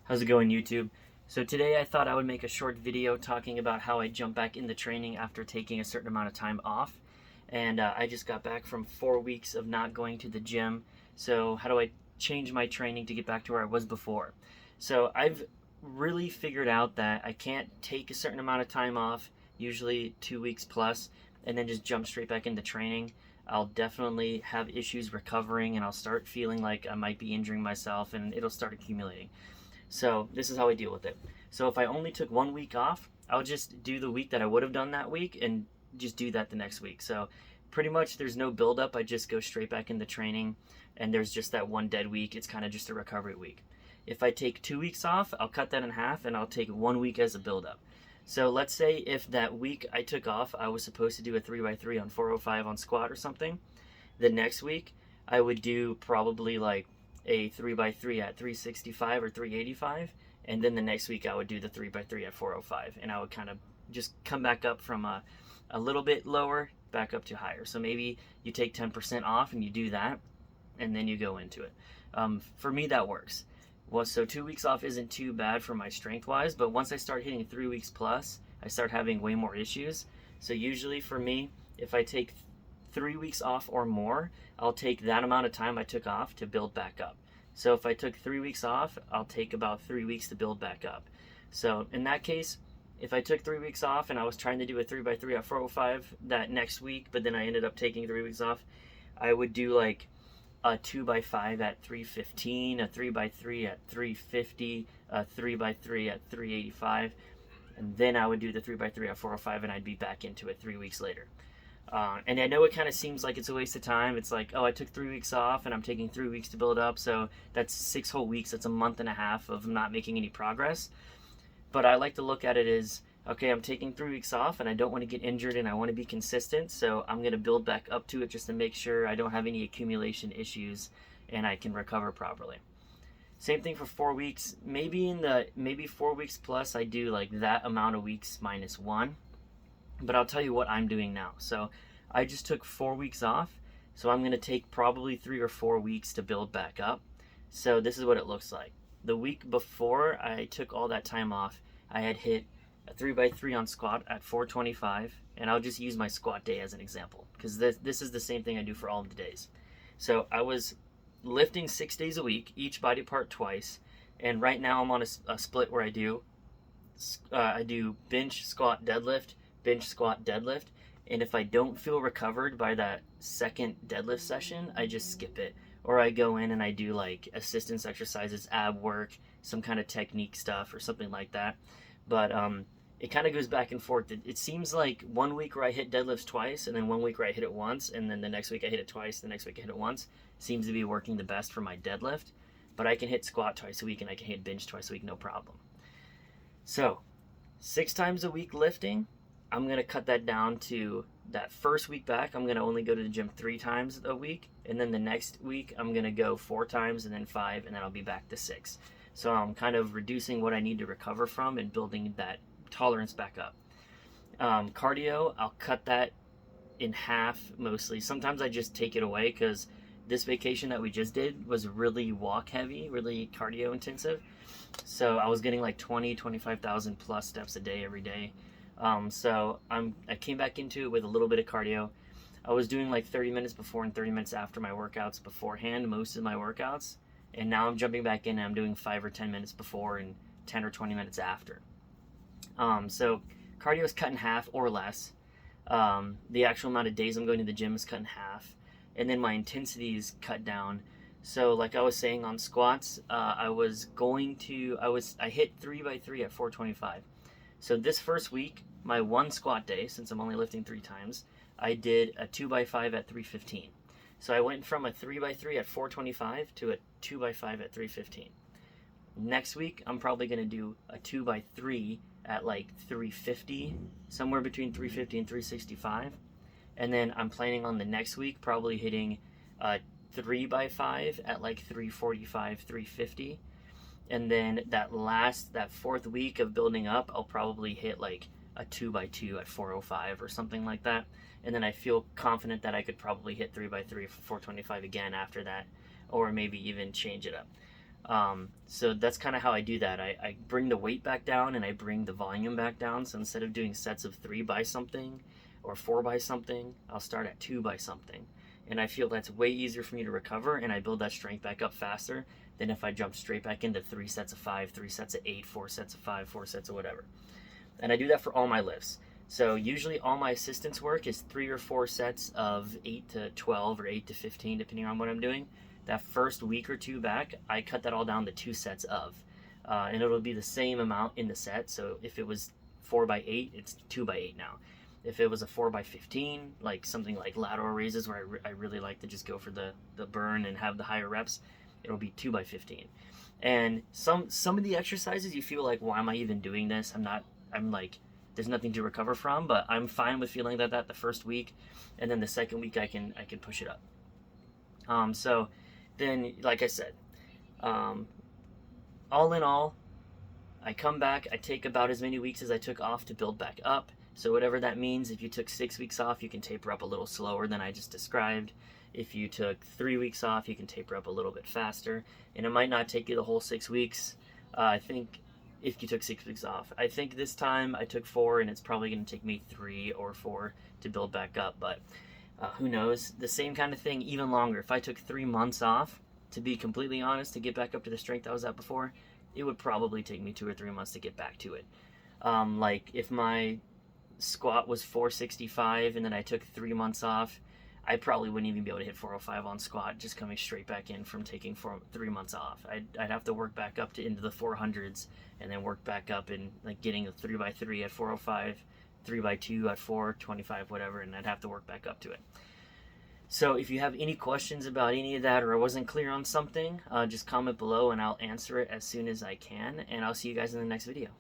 How's it going, YouTube? So today I thought I would make a short video talking about how I jump back into training after taking a certain amount of time off. And I just got back from 4 weeks of not going to the gym. So how do I change my training to get back to where I was before? So I've really figured out that I can't take a certain amount of time off, usually 2 weeks plus, and then just jump straight back into training. I'll definitely have issues recovering and I'll start feeling like I might be injuring myself and it'll start accumulating. So this is how I deal with it. So if I only took 1 week off, I'll just do the week that I would have done that week and just do that the next week. So pretty much there's no buildup. I just go straight back into training and there's just that one dead week. It's kind of just a recovery week. If I take 2 weeks off, I'll cut that in half and I'll take 1 week as a buildup. So let's say if that week I took off, I was supposed to do a 3x3 on 405 on squat or something. The next week, I would do probably like a 3x3 at 365 or 385, and then the next week I would do the 3x3 at 405, and I would kind of just come back up from a little bit lower back up to higher. So maybe you take 10% off and you do that, and then you go into it. For me, that works. Well, so 2 weeks off isn't too bad for my strength wise, but once I start hitting 3 weeks plus, I start having way more issues. So usually for me, if I take 3 weeks off or more, I'll take that amount of time I took off to build back up. So if I took 3 weeks off, I'll take about 3 weeks to build back up. So in that case, if I took 3 weeks off and I was trying to do a 3x3 at 405 that next week, but then I ended up taking 3 weeks off, I would do like a 2x5 at 315, a 3x3 at 350, a 3x3 at 385, and then I would do the 3x3 at 405 and I'd be back into it 3 weeks later. And I know it kind of seems like it's a waste of time. It's like, oh, I took 3 weeks off and I'm taking 3 weeks to build up. So that's 6 whole weeks. That's a month and a half of not making any progress. But I like to look at it as, okay, I'm taking 3 weeks off and I don't want to get injured and I want to be consistent. So I'm going to build back up to it just to make sure I don't have any accumulation issues and I can recover properly. Same thing for 4 weeks. Maybe 4 weeks plus, I do like that amount of weeks minus one. But I'll tell you what I'm doing now. So I just took 4 weeks off. So I'm going to take probably 3 or 4 weeks to build back up. So this is what it looks like. The week before I took all that time off, I had hit a 3x3 on squat at 425. And I'll just use my squat day as an example, because this is the same thing I do for all of the days. So I was lifting 6 days a week, each body part twice. And right now I'm on a split where I do bench, squat, deadlift, and if I don't feel recovered by that second deadlift session, I just skip it, or I go in and I do like assistance exercises, ab work, some kind of technique stuff or something like that. But it kind of goes back and forth. It seems like 1 week where I hit deadlifts twice, and then 1 week where I hit it once, and then the next week I hit it twice, the next week I hit it once, seems to be working the best for my deadlift. But I can hit squat twice a week and I can hit bench twice a week, no problem. So 6 times a week lifting, I'm going to cut that down to that first week back. I'm going to only go to the gym 3 times a week. And then the next week, I'm going to go 4 times and then 5, and then I'll be back to 6. So I'm kind of reducing what I need to recover from and building that tolerance back up. Cardio, I'll cut that in half mostly. Sometimes I just take it away because this vacation that we just did was really walk heavy, really cardio intensive. So I was getting like 25,000 plus steps a day every day. So I came back into it with a little bit of cardio. I was doing like 30 minutes before and 30 minutes after my workouts beforehand, most of my workouts. And now I'm jumping back in and I'm doing 5 or 10 minutes before and 10 or 20 minutes after. So cardio is cut in half or less. The actual amount of days I'm going to the gym is cut in half. And then my intensity is cut down. So like I was saying on squats, I hit 3x3 at 425. So this first week, my one squat day, since I'm only lifting 3 times, I did a 2x5 at 315. So I went from a 3x3 at 425 to a 2x5 at 315. Next week, I'm probably going to do a 2x3 at like 350, somewhere between 350 and 365. And then I'm planning on the next week probably hitting a 3x5 at like 345, 350. And then that 4th week of building up, I'll probably hit like a 2x2 at 405 or something like that. And then I feel confident that I could probably hit 3x3 for 425 again after that, or maybe even change it up. So that's kind of how I do that. I bring the weight back down and I bring the volume back down. So instead of doing sets of 3 by something or 4 by something, I'll start at 2 by something. And I feel that's way easier for me to recover, and I build that strength back up faster than if I jump straight back into 3 sets of 5, 3 sets of 8, 4 sets of 5, 4 sets of whatever. And I do that for all my lifts. So usually all my assistance work is 3 or 4 sets of 8 to 12 or 8 to 15, depending on what I'm doing. That first week or two back, I cut that all down to 2 sets of. And it'll be the same amount in the set. So if it was 4 by 8, it's 2 by 8 now. If it was a 4 by 15, like something like lateral raises where I really like to just go for the burn and have the higher reps, it'll be 2 by 15. And some of the exercises you feel like, why am I even doing this? I'm like, there's nothing to recover from, but I'm fine with feeling that the first week, and then the second week I can push it up. So then, like I said, all in all, I come back, I take about as many weeks as I took off to build back up. So whatever that means, if you took 6 weeks off, you can taper up a little slower than I just described. If you took 3 weeks off, you can taper up a little bit faster. And it might not take you the whole 6 weeks. I think if you took 6 weeks off. I think this time I took 4, and it's probably going to take me 3 or 4 to build back up. But who knows? The same kind of thing, even longer. If I took 3 months off, to be completely honest, to get back up to the strength I was at before, it would probably take me 2 or 3 months to get back to it. Like if my squat was 465 and then I took 3 months off, I probably wouldn't even be able to hit 405 on squat just coming straight back in from taking 3 months off. I'd have to work back up to into the 400s and then work back up and like getting a 3 by 3 at 405, 3 by 2 at 425, whatever, and I'd have to work back up to it. So if you have any questions about any of that, or I wasn't clear on something, just comment below and I'll answer it as soon as I can, and I'll see you guys in the next video.